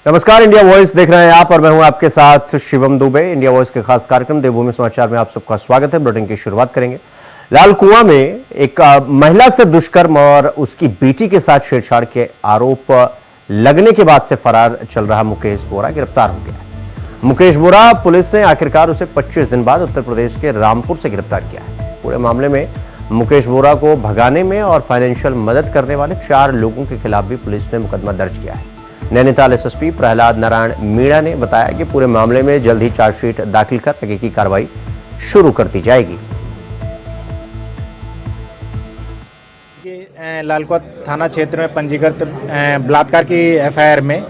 नमस्कार, India voice देख रहे हैं आप और मैं हूं आपके साथ शिवम दुबे। इंडिया वॉइस के खास कार्यक्रम देवभूमि समाचार में आप सबका स्वागत है। बुलेटिन की शुरुआत करेंगे। लाल कुआं में एक महिला से दुष्कर्म और उसकी बेटी के साथ छेड़छाड़ के आरोप लगने के बाद से फरार चल रहा मुकेश बोरा गिरफ्तार हो गया है। मुकेश बोरा पुलिस ने आखिरकार उसे 25 दिन बाद उत्तर प्रदेश के रामपुर से गिरफ्तार किया है। पूरे मामले में मुकेश बोरा को भगाने में और फाइनेंशियल मदद करने वाले 4 लोगों के खिलाफ भी पुलिस ने मुकदमा दर्ज किया है। नैनीताल एसएसपी प्रहलाद नारायण मीणा ने बताया कि पूरे मामले में जल्द ही चार्जशीट दाखिल कर आगे की कार्रवाई शुरू कर दी जाएगी। लालकुआं थाना क्षेत्र में पंजीकृत बलात्कार की एफआईआर में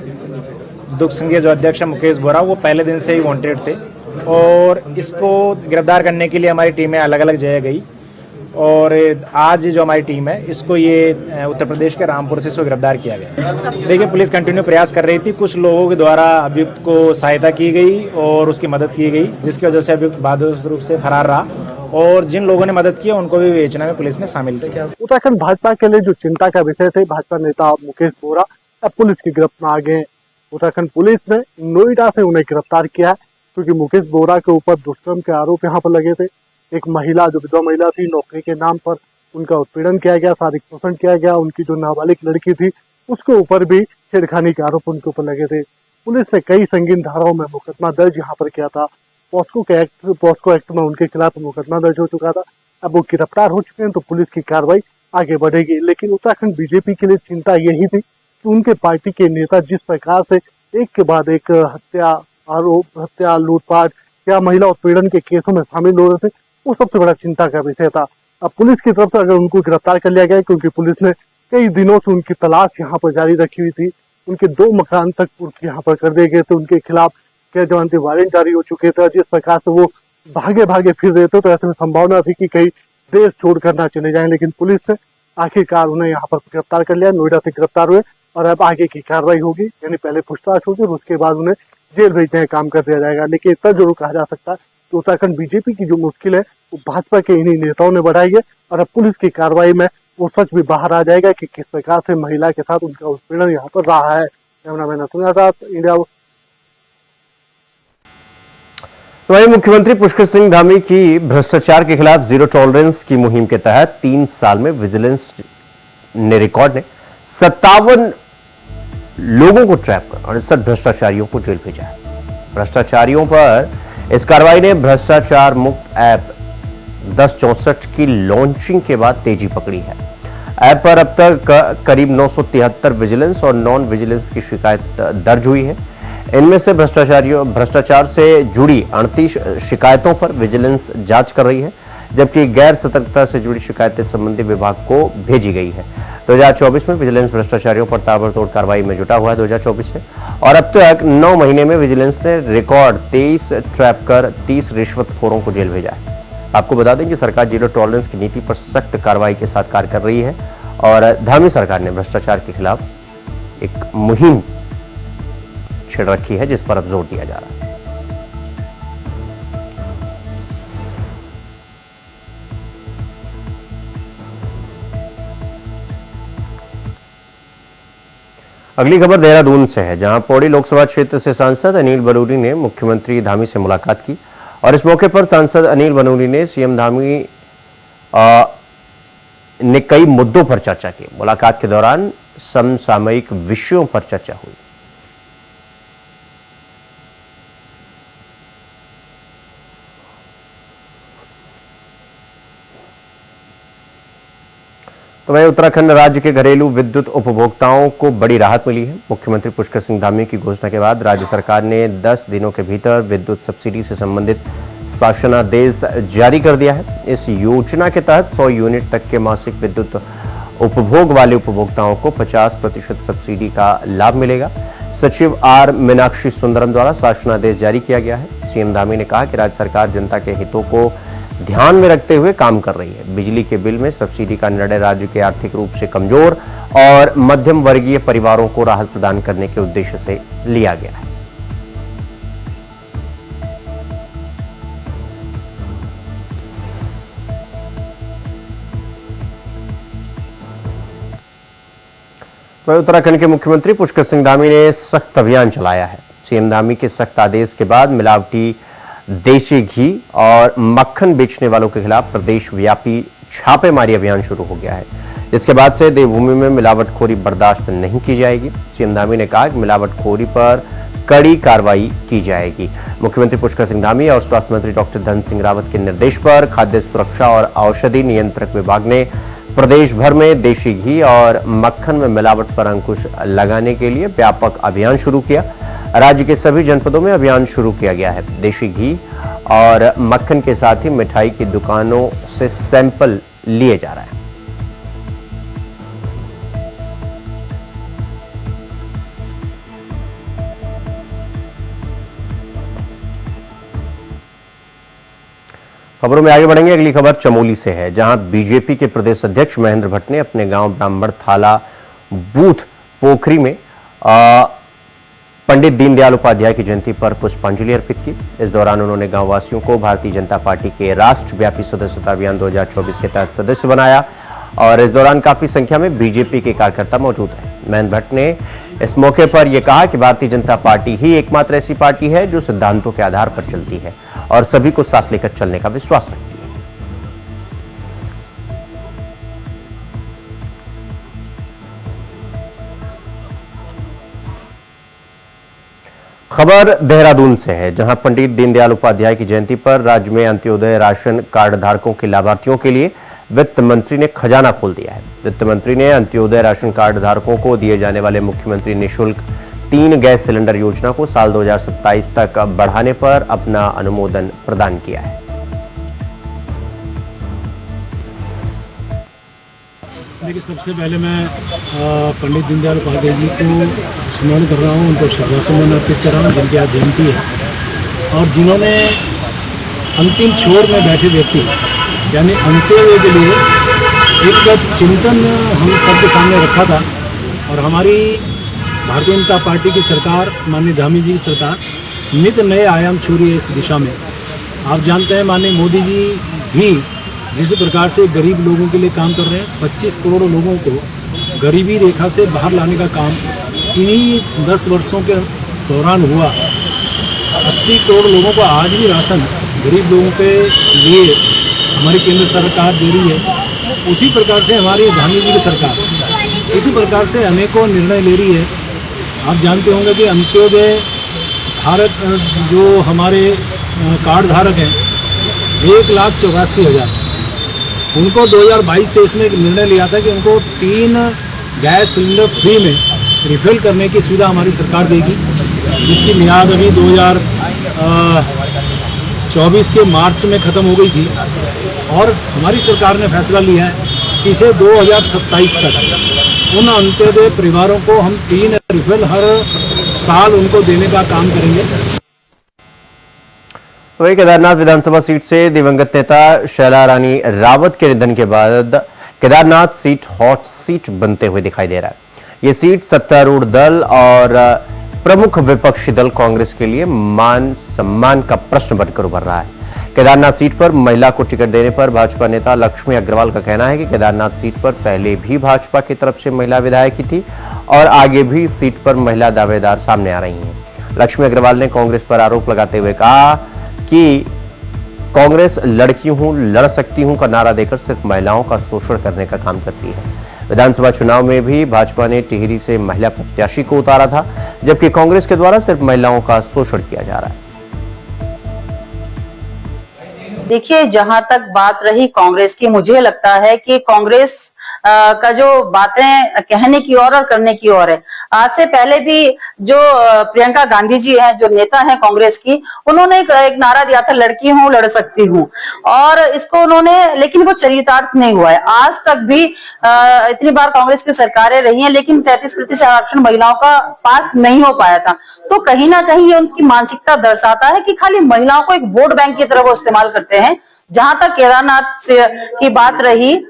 दुख संघीय जो अध्यक्ष मुकेश बोरा वो पहले दिन से ही वांटेड थे और इसको गिरफ्तार करने के लिए हमारी टीमें अलग अलग जगह गई और आज जो हमारी टीम है इसको ये उत्तर प्रदेश के रामपुर से इसको गिरफ्तार किया गया। देखिए, पुलिस कंटिन्यू प्रयास कर रही थी, कुछ लोगों के द्वारा अभियुक्त को सहायता की गई और उसकी मदद की गई, जिसकी वजह से अभियुक्त बहादुर रूप से फरार रहा और जिन लोगों ने मदद की उनको भी विवेचना में पुलिस ने शामिल किया। उत्तराखंड भाजपा के लिए जो चिंता का विषय थे, भाजपा नेता मुकेश बोरा अब पुलिस की गिरफ्त में आ गए। उत्तराखंड पुलिस ने नोएडा से उन्हें गिरफ्तार किया है क्योंकि मुकेश बोरा के ऊपर दुष्कर्म के आरोप यहाँ पर लगे थे। एक महिला जो विधवा महिला थी, नौकरी के नाम पर उनका उत्पीड़न किया गया, शारीरिक शोषण किया गया। उनकी जो नाबालिग लड़की थी उसके ऊपर भी छेड़खानी के आरोप उनके ऊपर लगे थे। पुलिस ने कई संगीन धाराओं में मुकदमा दर्ज यहाँ पर किया था। पॉस्को एक्ट में उनके खिलाफ मुकदमा दर्ज हो चुका था। अब वो गिरफ्तार हो चुके हैं तो पुलिस की कार्रवाई आगे बढ़ेगी। लेकिन उत्तराखंड बीजेपी के लिए चिंता यही थी कि उनके पार्टी के नेता जिस प्रकार से एक के बाद एक हत्या, लूटपाट या महिला उत्पीड़न के केसों में शामिल हो रहे थे, वो सबसे बड़ा चिंता का विषय था। अब पुलिस की तरफ से अगर उनको गिरफ्तार कर लिया गया, क्योंकि पुलिस ने कई दिनों से उनकी तलाश यहाँ पर जारी रखी हुई थी, उनके 2 मकान तक यहाँ पर कर दिए गए थे, उनके खिलाफ कई जमानती वारंट जारी हो चुके थे। जिस प्रकार से वो भागे फिर रहे थे तो ऐसे में संभावना थी कि कहीं देश छोड़कर ना चले जाएं, लेकिन पुलिस ने आखिरकार उन्हें यहाँ पर गिरफ्तार कर लिया। नोएडा से गिरफ्तार हुए और अब आगे की कार्रवाई होगी, यानी पहले पूछताछ होगी और उसके बाद उन्हें जेल भेजने का काम कर दिया जाएगा। लेकिन इतना जरूर कहा जा सकता है कि उत्तराखंड बीजेपी की जो मुश्किल है वो भाजपा के इन्हीं नेताओं ने बढ़ाई है और अब पुलिस की कार्रवाई में वो सच भी बाहर आ जाएगा कि किस प्रकार से महिला के साथ उनका उत्पीड़न यहाँ पर रहा है। कैमरामैन अतुल के साथ इंडिया। वहीं मुख्यमंत्री पुष्कर सिंह धामी की भ्रष्टाचार के खिलाफ जीरो टॉलरेंस की मुहिम के तहत 3 साल में विजिलेंस ने रिकॉर्ड ने 57 लोगों को ट्रैप कर 68 भ्रष्टाचारियों को जेल भेजा है। भ्रष्टाचारियों पर इस कार्रवाई ने भ्रष्टाचार मुक्त ऐप 1064 की लॉन्चिंग के बाद तेजी पकड़ी है। ऐप पर अब तक करीब 973 विजिलेंस और नॉन विजिलेंस की शिकायत दर्ज हुई है। इनमें से भ्रष्टाचार से जुड़ी 38 शिकायतों पर विजिलेंस जांच कर रही है, जबकि गैर सतर्कता से जुड़ी शिकायतें संबंधित विभाग को भेजी गई है। 2024 में विजिलेंस भ्रष्टाचारियों पर ताबड़तोड़ कार्रवाई में जुटा हुआ है 2024 से, और अब तक 9 महीने में विजिलेंस ने रिकॉर्ड 23 ट्रैप कर 30 रिश्वतखोरों को जेल भेजा है। आपको बता दें कि सरकार जीरो टॉलरेंस की नीति पर सख्त कार्रवाई के साथ कार्य कर रही है और धामी सरकार ने भ्रष्टाचार के खिलाफ एक मुहिम छेड़ रखी है जिस पर अब जोर दिया जा रहा है। अगली खबर देहरादून से है, जहां पौड़ी लोकसभा क्षेत्र से सांसद अनिल बलूनी ने मुख्यमंत्री धामी से मुलाकात की और इस मौके पर सांसद अनिल बलूनी ने सीएम धामी ने कई मुद्दों पर चर्चा की। मुलाकात के दौरान समसामयिक विषयों पर चर्चा हुई। तो वहीं उत्तराखंड राज्य के घरेलू विद्युत उपभोक्ताओं को बड़ी राहत मिली है। मुख्यमंत्री पुष्कर सिंह धामी की घोषणा के बाद राज्य सरकार ने 10 दिनों के भीतर विद्युत सब्सिडी से संबंधित शासनादेश जारी कर दिया है। इस योजना के तहत 100 यूनिट तक के मासिक विद्युत उपभोग वाले उपभोक्ताओं को 50% सब्सिडी का लाभ मिलेगा। सचिव आर मीनाक्षी सुंदरम द्वारा शासनादेश जारी किया गया है। सीएम धामी ने कहा कि राज्य सरकार जनता के हितों को ध्यान में रखते हुए काम कर रही है। बिजली के बिल में सब्सिडी का निर्णय राज्य के आर्थिक रूप से कमजोर और मध्यम वर्गीय परिवारों को राहत प्रदान करने के उद्देश्य से लिया गया है। वहीं उत्तराखंड के मुख्यमंत्री पुष्कर सिंह धामी ने सख्त अभियान चलाया है। सीएम धामी के सख्त आदेश के बाद मिलावटी देशी घी और मक्खन बेचने वालों के खिलाफ प्रदेश व्यापी छापेमारी अभियान शुरू हो गया है। इसके बाद से देवभूमि में मिलावटखोरी बर्दाश्त नहीं की जाएगी। सीएम धामी ने कहा कि मिलावटखोरी पर कड़ी कार्रवाई की जाएगी। मुख्यमंत्री पुष्कर सिंह धामी और स्वास्थ्य मंत्री डॉक्टर धन सिंह रावत के निर्देश पर खाद्य सुरक्षा और औषधि नियंत्रक विभाग ने प्रदेश भर में देशी घी और मक्खन में मिलावट पर अंकुश लगाने के लिए व्यापक अभियान शुरू किया। राज्य के सभी जनपदों में अभियान शुरू किया गया है। देशी घी और मक्खन के साथ ही मिठाई की दुकानों से सैंपल लिए जा रहे हैं। खबरों में आगे बढ़ेंगे। अगली खबर चमोली से है, जहां बीजेपी के प्रदेश अध्यक्ष महेंद्र भट्ट ने अपने गांव ब्राह्मण थाला बूथ पोखरी में पंडित दीनदयाल उपाध्याय की जयंती पर पुष्पांजलि अर्पित की। इस दौरान उन्होंने गांव वासियों को भारतीय जनता पार्टी के राष्ट्रव्यापी सदस्यता अभियान 2024 के तहत सदस्य बनाया और इस दौरान काफी संख्या में बीजेपी के कार्यकर्ता मौजूद हैं। महेंद्र भट्ट ने इस मौके पर यह कहा कि भारतीय जनता पार्टी ही एकमात्र ऐसी पार्टी है जो सिद्धांतों के आधार पर चलती है और सभी को साथ लेकर चलने का विश्वास रखती है। खबर देहरादून से है, जहां पंडित दीनदयाल उपाध्याय की जयंती पर राज्य में अंत्योदय राशन कार्ड धारकों के लाभार्थियों के लिए वित्त मंत्री ने खजाना खोल दिया है। वित्त मंत्री ने अंत्योदय राशन कार्ड धारकों को दिए जाने वाले मुख्यमंत्री निःशुल्क 3 गैस सिलेंडर योजना को साल 2027 तक बढ़ाने पर अपना अनुमोदन प्रदान किया है। देखिए, सबसे पहले मैं पंडित दीनदयाल उपाध्याय जी को स्मरण कर रहा हूँ, उनको श्रद्धासुमन अर्पित कर रहा हूँ, जिनकी आज जयंती है और जिन्होंने अंतिम छोर में बैठे व्यक्ति यानी अंत्योदय के लिए एक चिंतन हम सबके सामने रखा था और हमारी भारतीय जनता पार्टी की सरकार, माननीय धामी जी की सरकार नित नए आयाम छू रही है इस दिशा में। आप जानते हैं माननीय मोदी जी भी जिस प्रकार से गरीब लोगों के लिए काम कर रहे हैं, 25 करोड़ लोगों को गरीबी रेखा से बाहर लाने का काम इन्हीं 10 वर्षों के दौरान हुआ। 80 करोड़ लोगों को आज भी राशन गरीब लोगों के लिए हमारी केंद्र सरकार दे रही है। उसी प्रकार से हमारी धामी जी की सरकार इसी प्रकार से अनेकों निर्णय ले रही है। आप जानते होंगे कि अंत्योदय धारक जो हमारे कार्ड धारक हैं 1,84,000, उनको 2022-23 में एक निर्णय लिया था कि उनको 3 गैस सिलेंडर फ्री में रिफिल करने की सुविधा हमारी सरकार देगी, जिसकी मियाद अभी 2024 के मार्च में ख़त्म हो गई थी और हमारी सरकार ने फैसला लिया है कि इसे 2027 तक उन अंत्योदय परिवारों को हम 3 रिफिल हर साल उनको देने का काम करेंगे। वही केदारनाथ विधानसभा सीट से दिवंगत नेता शैला रानी रावत के निधन के बाद केदारनाथ सीट हॉट सीट बनते हुए दिखाई दे रहा है। ये सीट सत्तारूढ़ दल और प्रमुख विपक्षी दल कांग्रेस के लिए मान सम्मान का प्रश्न बनकर उभर रहा है। केदारनाथ सीट पर महिला को टिकट देने पर भाजपा नेता लक्ष्मी अग्रवाल का कहना है कि केदारनाथ सीट पर पहले भी भाजपा की तरफ से महिला विधायक थी और आगे भी सीट पर महिला दावेदार सामने आ रही हैं। लक्ष्मी अग्रवाल ने कांग्रेस पर आरोप लगाते हुए कहा कि कांग्रेस लड़की हूं, लड़ सकती हूं का नारा देकर सिर्फ महिलाओं का शोषण करने का काम करती है। विधानसभा चुनाव में भी भाजपा ने टिहरी से महिला प्रत्याशी को उतारा था, जबकि कांग्रेस के द्वारा सिर्फ महिलाओं का शोषण किया जा रहा है। देखिए, जहां तक बात रही कांग्रेस की, मुझे लगता है कि कांग्रेस का जो बातें कहने की और करने की और है। आज से पहले भी जो प्रियंका गांधी जी हैं, जो नेता हैं कांग्रेस की, उन्होंने एक नारा दिया था, लड़की हूं, लड़ सकती हूं, और इसको उन्होंने, लेकिन वो चरितार्थ नहीं हुआ है। आज तक भी इतनी बार कांग्रेस की सरकारें रही हैं, लेकिन 33% आरक्षण महिलाओं का पास नहीं हो पाया था। तो कहीं ना कहीं ये उनकी मानसिकता दर्शाता है कि खाली महिलाओं को एक वोट बैंक की तरह वो इस्तेमाल करते हैं। जहां तक केदारनाथ की बात रही,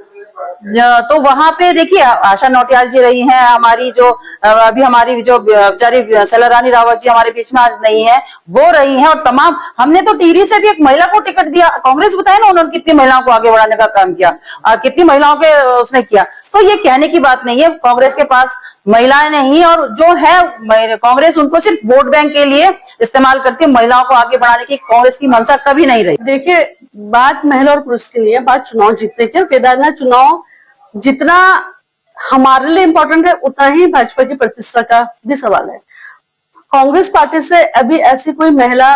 तो वहां पे देखिए आशा नौटियाल जी रही हैं हमारी, जो अभी हमारी जो बेचारी शैला रानी रावत जी हमारे बीच में आज नहीं है, वो रही हैं। और तमाम, हमने तो टिहरी से भी एक महिला को टिकट दिया। कांग्रेस बताए ना उन्होंने कितनी महिलाओं को आगे बढ़ाने का काम किया, कितनी महिलाओं के उसने किया। तो ये कहने की बात नहीं है, कांग्रेस के पास महिलाएं नहीं, और जो है कांग्रेस उनको सिर्फ वोट बैंक के लिए इस्तेमाल करती है। महिलाओं को आगे बढ़ाने की कांग्रेस की मंशा कभी नहीं रही। देखिए, बात महिला और पुरुष की नहीं है, बात चुनाव जीतने की। केदारनाथ चुनाव जितना हमारे लिए इम्पोर्टेंट है, उतना ही भाजपा की प्रतिष्ठा का भी सवाल है। कांग्रेस पार्टी से अभी ऐसी कोई महिला,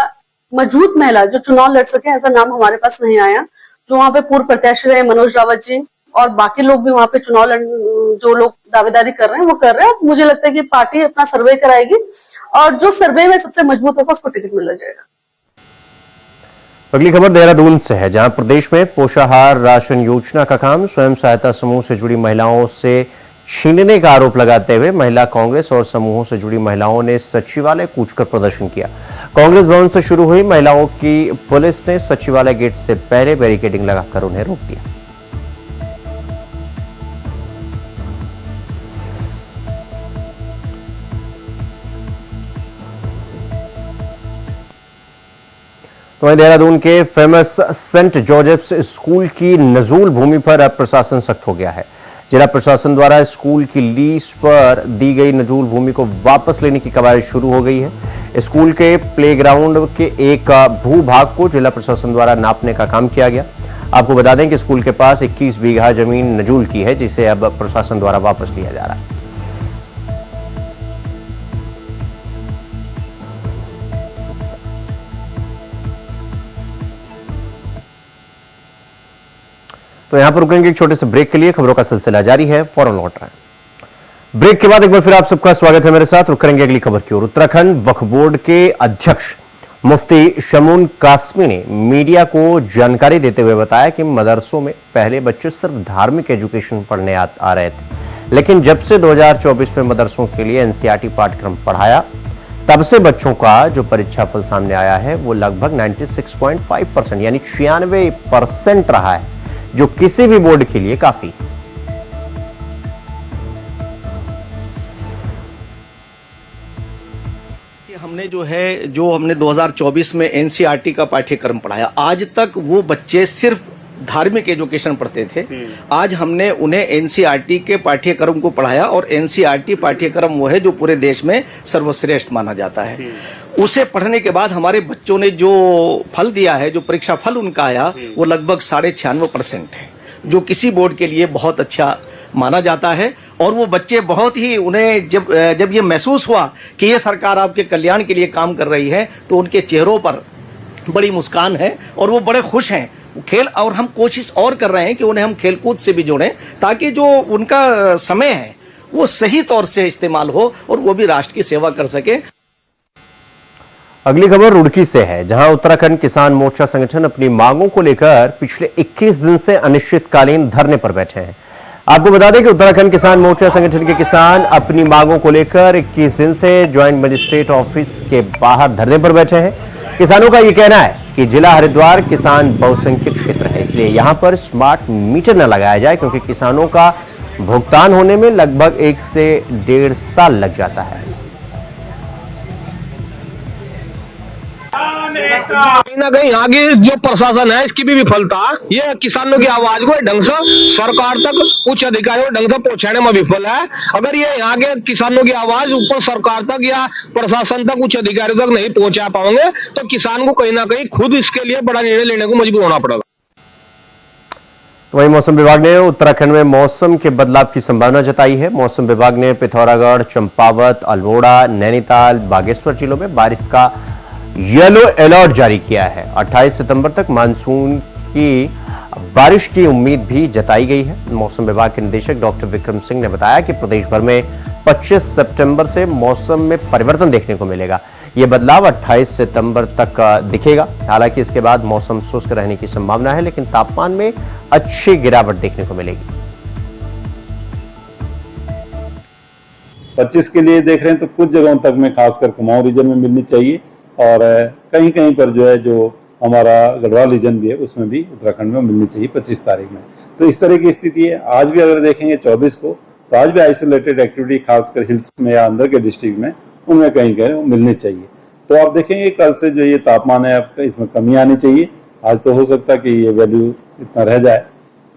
मजबूत महिला जो चुनाव लड़ सके, ऐसा नाम हमारे पास नहीं आया। जो वहां पे पूर्व प्रत्याशी रहे मनोज रावत जी और बाकी लोग भी वहां पे चुनाव जो लोग दावेदारी कर रहे हैं वो कर रहे हैं। मुझे लगता है कि पार्टी अपना सर्वे कराएगी और जो सर्वे में सबसे मजबूत होगा उसको टिकट मिल जाएगा। अगली खबर देहरादून से है, जहां प्रदेश में पोषाहार राशन योजना का काम स्वयं सहायता समूह से जुड़ी महिलाओं से छीनने का आरोप लगाते हुए महिला कांग्रेस और समूहों से जुड़ी महिलाओं ने सचिवालय कूचकर प्रदर्शन किया। कांग्रेस भवन से शुरू हुई महिलाओं की पुलिस ने सचिवालय गेट से पहले बैरिकेडिंग लगाकर उन्हें रोक दिया। तो देहरादून के फेमस सेंट जोसेफ्स स्कूल की नजूल भूमि पर अब प्रशासन सख्त हो गया है। जिला प्रशासन द्वारा स्कूल की लीज पर दी गई नजूल भूमि को वापस लेने की कवायद शुरू हो गई है। स्कूल के प्लेग्राउंड के एक भूभाग को जिला प्रशासन द्वारा नापने का काम किया गया। आपको बता दें कि स्कूल के पास 21 बीघा जमीन नजूल की है, जिसे अब प्रशासन द्वारा वापस लिया जा रहा है। तो यहां पर रुकेंगे एक छोटे से ब्रेक के लिए। खबरों का सिलसिला जारी है, फौरन लौट रहे हैं। ब्रेक के बाद एक बार फिर आप सबका स्वागत है मेरे साथ। रुक करेंगे अगली खबर की ओर। उत्तराखंड वक्फ बोर्ड के अध्यक्ष मुफ्ती शमून कासमी ने मीडिया को जानकारी देते हुए बताया कि मदरसों में पहले बच्चे सिर्फ धार्मिक एजुकेशन पढ़ने आ रहे थे, लेकिन जब से 2024 में मदरसों के लिए एनसीईआरटी पाठ्यक्रम पढ़ाया, तब से बच्चों का जो परीक्षा फल सामने आया है वो लगभग 96.5% यानी 96% रहा है, जो किसी भी बोर्ड के लिए काफी। हमने जो हमने 2024 में एनसीईआरटी का पाठ्यक्रम पढ़ाया, आज तक वो बच्चे सिर्फ धार्मिक एजुकेशन पढ़ते थे। आज हमने उन्हें एनसीईआरटी के पाठ्यक्रम को पढ़ाया और एनसीईआरटी पाठ्यक्रम वो है जो पूरे देश में सर्वश्रेष्ठ माना जाता है। उसे पढ़ने के बाद हमारे बच्चों ने जो फल दिया है, जो परीक्षा फल उनका आया, वो लगभग 96% है, जो किसी बोर्ड के लिए बहुत अच्छा माना जाता है। और वो बच्चे बहुत ही, उन्हें जब ये महसूस हुआ कि ये सरकार आपके कल्याण के लिए काम कर रही है, तो उनके चेहरों पर बड़ी मुस्कान है और वो बड़े खुश हैं। खेल, और हम कोशिश और कर रहे हैं कि उन्हें हम खेलकूद से भी जोड़ें, ताकि जो उनका समय है वो सही तौर से इस्तेमाल हो और वो भी राष्ट्र की सेवा कर सके। अगली खबर रुड़की से है, जहां उत्तराखंड किसान मोर्चा संगठन अपनी मांगों को लेकर पिछले 21 दिन से अनिश्चितकालीन धरने पर बैठे हैं। आपको बता दें कि उत्तराखंड किसान मोर्चा संगठन के किसान अपनी मांगों को लेकर 21 दिन से ज्वाइंट मजिस्ट्रेट ऑफिस के बाहर धरने पर बैठे हैं। किसानों का यह कहना है कि जिला हरिद्वार किसान बहुसंख्यक क्षेत्र है, इसलिए यहां पर स्मार्ट मीटर न लगाया जाए, क्योंकि किसानों का भुगतान होने में लगभग 1 से 1.5 साल लग जाता है। कहीं ना कहीं यहाँ की जो प्रशासन है इसकी भी विफलता, ये किसानों की आवाज को ढंग से सरकार तक, उच्च अधिकारियों ढंग से पहुंचाने में विफल है। अगर ये यहाँ के किसानों की आवाज ऊपर सरकार तक या प्रशासन तक, उच्च अधिकारियों तक नहीं पहुंचा पाएंगे, तो किसान को कहीं ना कहीं खुद इसके लिए बड़ा निर्णय लेने को मजबूर होना पड़ेगा। वहीं मौसम विभाग ने उत्तराखंड में मौसम के बदलाव की संभावना जताई है। मौसम विभाग ने पिथौरागढ़, चंपावत, अल्मोड़ा, नैनीताल, बागेश्वर जिलों में बारिश का येलो अलर्ट जारी किया है। 28 सितंबर तक मानसून की बारिश की उम्मीद भी जताई गई है। मौसम विभाग के निदेशक डॉक्टर विक्रम सिंह ने बताया कि प्रदेश भर में 25 सितंबर से मौसम में परिवर्तन देखने को मिलेगा। यह बदलाव 28 सितंबर तक दिखेगा। हालांकि इसके बाद मौसम शुष्क रहने की संभावना है, लेकिन तापमान में अच्छी गिरावट देखने को मिलेगी। 25 के लिए देख रहे हैं तो कुछ जगहों तक में, खासकर कुमाऊं रीजन में मिलनी चाहिए, और कहीं कहीं पर जो है, जो हमारा गढ़वाल रीजन भी है उसमें भी उत्तराखंड में मिलनी चाहिए 25 तारीख में। तो इस तरह की स्थिति है। आज भी अगर देखेंगे 24 को, तो आज भी आइसोलेटेड एक्टिविटी खासकर हिल्स में या अंदर के डिस्ट्रिक्ट में, उनमें कहीं कहीं वो मिलनी चाहिए। तो आप देखेंगे कल से जो ये तापमान है आपका, इसमें कमी आनी चाहिए। आज तो हो सकता है कि ये वैल्यू इतना रह जाए,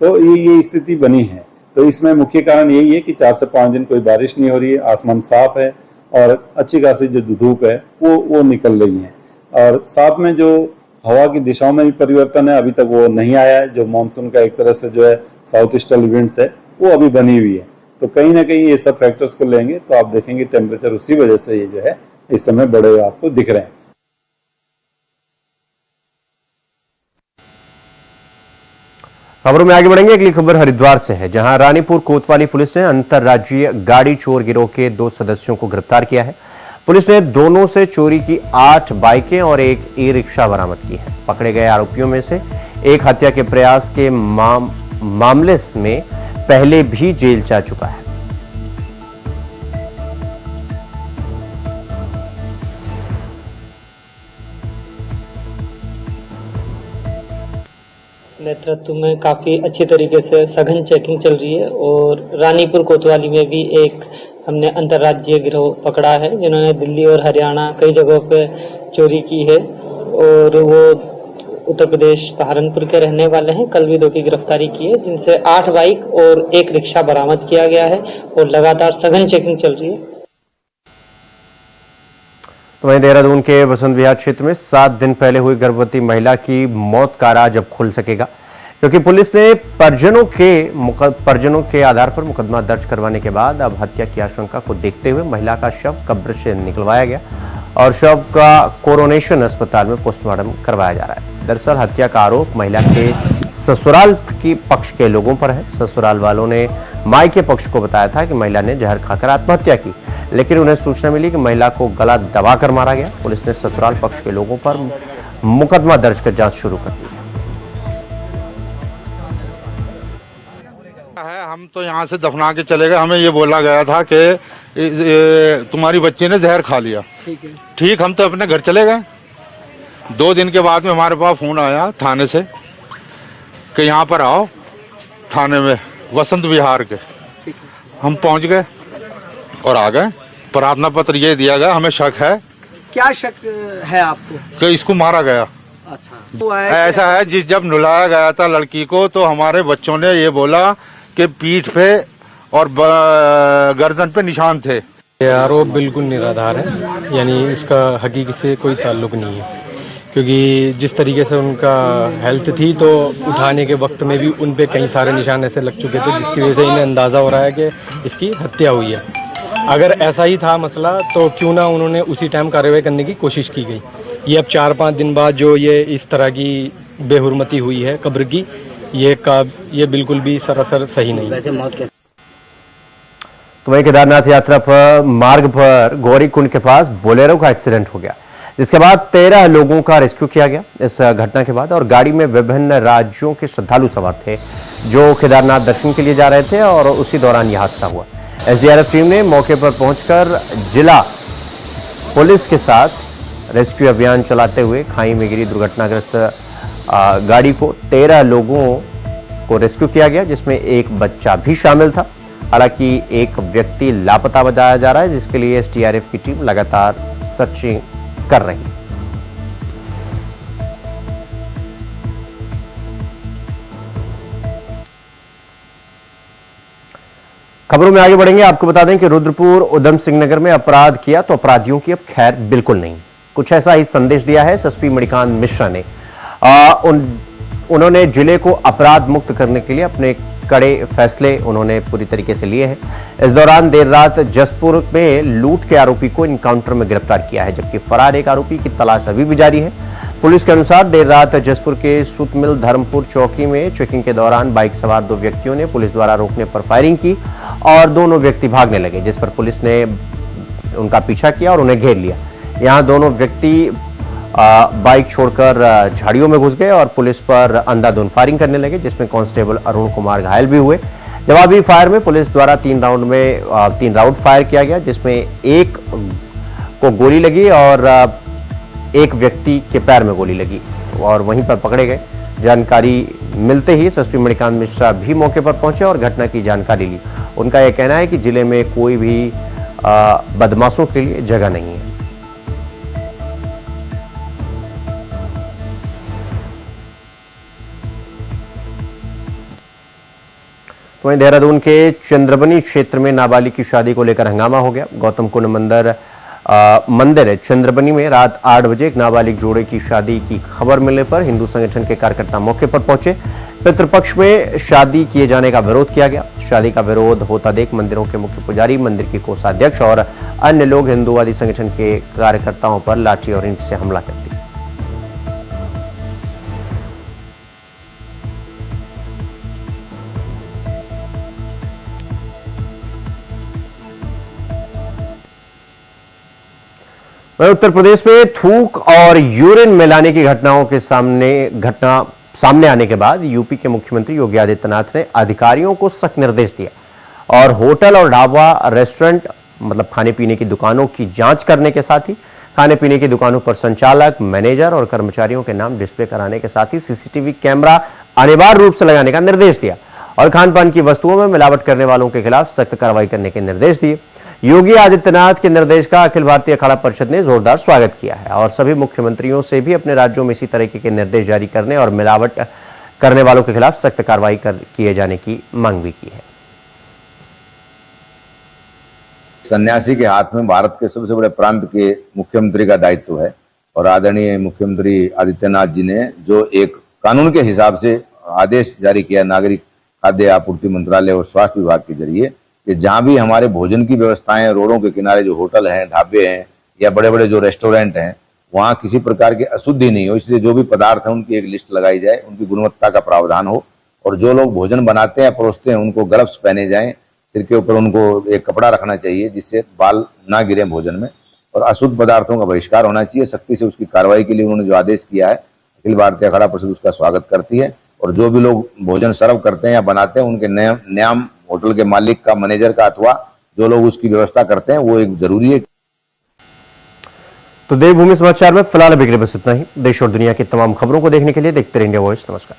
तो ये स्थिति बनी है। तो इसमें मुख्य कारण यही है कि 4 से 5 दिन कोई बारिश नहीं हो रही है, आसमान साफ है और अच्छी खासी जो धूप है वो निकल रही है। और साथ में जो हवा की दिशाओं में भी परिवर्तन है, अभी तक वो नहीं आया है। जो मानसून का एक तरह से जो है साउथ ईस्टर्ली विंड्स है वो अभी बनी हुई है। तो कहीं ना कहीं ये सब फैक्टर्स को लेंगे तो आप देखेंगे टेम्परेचर उसी वजह से ये जो है इस समय बढ़े हुए आपको दिख रहे हैं। खबरों में आगे बढ़ेंगे। अगली खबर हरिद्वार से है, जहां रानीपुर कोतवाली पुलिस ने अंतर्राज्यीय गाड़ी चोर गिरोह के 2 सदस्यों को गिरफ्तार किया है। पुलिस ने दोनों से चोरी की 8 बाइकें और एक ई-रिक्शा बरामद की है। पकड़े गए आरोपियों में से एक हत्या के प्रयास के मामले में पहले भी जेल जा चुका है। नेतृत्व में काफ़ी अच्छी तरीके से सघन चेकिंग चल रही है और रानीपुर कोतवाली में भी एक हमने अंतर्राज्यीय गिरोह पकड़ा है जिन्होंने दिल्ली और हरियाणा कई जगहों पे चोरी की है और वो उत्तर प्रदेश सहारनपुर के रहने वाले हैं। कल भी 2 की गिरफ्तारी की है जिनसे 8 बाइक और एक रिक्शा बरामद किया गया है और लगातार सघन चेकिंग चल रही है। तो वहीं देहरादून के बसंत विहार क्षेत्र में 7 दिन पहले हुई गर्भवती महिला की मौत का राज अब खुल सकेगा, क्योंकि पुलिस ने परिजनों के आधार पर मुकदमा दर्ज करवाने के बाद अब हत्या की आशंका को देखते हुए महिला का शव कब्र से निकलवाया गया और शव का कोरोनेशन अस्पताल में पोस्टमार्टम करवाया जा रहा है। दरअसल हत्या का आरोप महिला के ससुराल की पक्ष के लोगों पर है। ससुराल वालों ने माई के पक्ष को बताया था कि महिला ने जहर खाकर आत्महत्या की, लेकिन उन्हें सूचना मिली कि महिला को गला दबाकर मारा गया। पुलिस ने ससुराल पक्ष के लोगों पर मुकदमा दर्ज कर जांच शुरू कर दी है। हम तो यहाँ से दफना के चले गए, हमें ये बोला गया था कि तुम्हारी बच्ची ने जहर खा लिया। ठीक, हम तो अपने घर चले गए। 2 दिन के बाद में हमारे पास फोन आया थाने से कि यहाँ पर आओ, थाने में बसंत विहार के। हम पहुँच गए और आ गए। प्रार्थना पत्र ये दिया गया, हमें शक है। क्या शक है आपको? कि इसको मारा गया। अच्छा, तो ऐसा है, जब नुलाया गया था लड़की को तो हमारे बच्चों ने ये बोला कि पीठ पे और गर्दन पे निशान थे। ये आरोप बिल्कुल निराधार है, यानी इसका हकीकत से कोई ताल्लुक नहीं है, क्योंकि जिस तरीके से उनका हेल्थ थी तो उठाने के वक्त में भी उन पे कई सारे निशान ऐसे लग चुके थे जिसकी वजह से इन्हें अंदाज़ा हो रहा है कि इसकी हत्या हुई है। अगर ऐसा ही था मसला तो क्यों ना उन्होंने उसी टाइम कार्रवाई करने की कोशिश की गई। ये अब 4-5 दिन बाद जो ये इस तरह की बेहुरमती हुई है कब्र की, ये बिल्कुल भी सरासर सही नहीं है। तो वहीं केदारनाथ यात्रा पर मार्ग पर गौरीकुंड के पास बोलेरो का एक्सीडेंट हो गया, जिसके बाद 13 लोगों का रेस्क्यू किया गया। इस घटना के बाद और गाड़ी में विभिन्न राज्यों के श्रद्धालु सवार थे जो केदारनाथ दर्शन के लिए जा रहे थे और उसी दौरान यह हादसा हुआ। एसडीआरएफ टीम ने मौके पर पहुंचकर जिला पुलिस के साथ रेस्क्यू अभियान चलाते हुए खाई में गिरी दुर्घटनाग्रस्त गाड़ी को 13 लोगों को रेस्क्यू किया गया, जिसमें एक बच्चा भी शामिल था। हालांकि एक व्यक्ति लापता बताया जा रहा है, जिसके लिए एसडीआरएफ की टीम लगातार सर्चिंग कर रही है। खबरों में आगे बढ़ेंगे। आपको बता दें कि रुद्रपुर उधम सिंह नगर में अपराध किया तो अपराधियों की अब खैर बिल्कुल नहीं। कुछ ऐसा ही संदेश दिया है एसएसपी मणिकांत मिश्रा ने। उन्होंने जिले को अपराध मुक्त करने के लिए अपने कड़े फैसले उन्होंने पूरी तरीके से लिए हैं। इस दौरान देर रात जसपुर में लूट के आरोपी को इनकाउंटर में गिरफ्तार किया है, जबकि फरार एक आरोपी की तलाश अभी भी जारी है। पुलिस के अनुसार देर रात जसपुर के सुतमिल धर्मपुर चौकी में चेकिंग के दौरान बाइक सवार 2 व्यक्तियों ने पुलिस द्वारा रोकने पर फायरिंग की और दोनों व्यक्ति भागने लगे, जिस पर पुलिस ने उनका पीछा किया और उन्हें घेर लिया। यहां दोनों व्यक्ति बाइक छोड़कर झाड़ियों में घुस गए और पुलिस पर अंधाधुंध फायरिंग करने लगे, जिसमें कांस्टेबल अरुण कुमार घायल भी हुए। जवाबी फायर में पुलिस द्वारा 3 राउंड फायर किया गया, जिसमें एक को गोली लगी और एक व्यक्ति के पैर में गोली लगी और वहीं पर पकड़े गए। जानकारी मिलते ही एसएसपी मणिकांत मिश्रा भी मौके पर पहुंचे और घटना की जानकारी ली। उनका यह कहना है कि जिले में कोई भी बदमाशों के लिए जगह नहीं है। वहीं देहरादून के चंद्रबनी क्षेत्र में नाबालिग की शादी को लेकर हंगामा हो गया। गौतम कुंड मंदिर चंद्रबनी में रात 8 बजे एक नाबालिग जोड़े की शादी की खबर मिलने पर हिंदू संगठन के कार्यकर्ता मौके पर पहुंचे। पितृपक्ष में शादी किए जाने का विरोध किया गया। शादी का विरोध होता देख मंदिरों के मुख्य पुजारी, मंदिर के कोषाध्यक्ष और अन्य लोग हिंदूवादी संगठन के कार्यकर्ताओं पर लाठी और ईंट से हमला कर दिया। वहीं उत्तर प्रदेश में थूक और यूरिन मिलाने की घटना सामने आने के बाद यूपी के मुख्यमंत्री योगी आदित्यनाथ ने अधिकारियों को सख्त निर्देश दिया और होटल और ढाबा, रेस्टोरेंट मतलब खाने पीने की दुकानों की जांच करने के साथ ही खाने पीने की दुकानों पर संचालक, मैनेजर और कर्मचारियों के नाम डिस्प्ले कराने के साथ ही सीसीटीवी कैमरा अनिवार्य रूप से लगाने का निर्देश दिया और खान पान की वस्तुओं में मिलावट करने वालों के खिलाफ सख्त कार्रवाई करने के निर्देश दिए। योगी आदित्यनाथ के निर्देश का अखिल भारतीय अखाड़ा परिषद ने जोरदार स्वागत किया है और सभी मुख्यमंत्रियों से भी अपने राज्यों में इसी तरीके के निर्देश जारी करने और मिलावट करने वालों के खिलाफ सख्त कार्रवाई किए जाने की मांग भी की है। सन्यासी के हाथ में भारत के सबसे बड़े प्रांत के मुख्यमंत्री का दायित्व है और आदरणीय मुख्यमंत्री आदित्यनाथ जी ने जो एक कानून के हिसाब से आदेश जारी किया नागरिक खाद्य आपूर्ति मंत्रालय और स्वास्थ्य विभाग के जरिए कि जहां भी हमारे भोजन की व्यवस्थाएं, रोडों के किनारे जो होटल हैं, ढाबे हैं या बड़े बड़े जो रेस्टोरेंट हैं, वहां किसी प्रकार की अशुद्धि नहीं हो, इसलिए जो भी पदार्थ हैं उनकी एक लिस्ट लगाई जाए, उनकी गुणवत्ता का प्रावधान हो और जो लोग भोजन बनाते हैं, परोसते हैं, उनको ग्लव्स पहने जाएं, सिर के ऊपर उनको एक कपड़ा रखना चाहिए जिससे बाल ना गिरे भोजन में और अशुद्ध पदार्थों का बहिष्कार होना चाहिए। सख्ती से उसकी कार्रवाई के लिए उन्होंने जो आदेश किया है अखिल भारतीय अखाड़ा परिषद उसका स्वागत करती है और जो भी लोग भोजन सर्व करते हैं या बनाते हैं उनके नाम होटल के मालिक का, मैनेजर का अथवा जो लोग उसकी व्यवस्था करते हैं वो एक जरूरी है। तो देवभूमि समाचार में फिलहाल अभी के लिए बस इतना ही। देश और दुनिया की तमाम खबरों को देखने के लिए देखते रहिए इंडिया वॉइस। नमस्कार।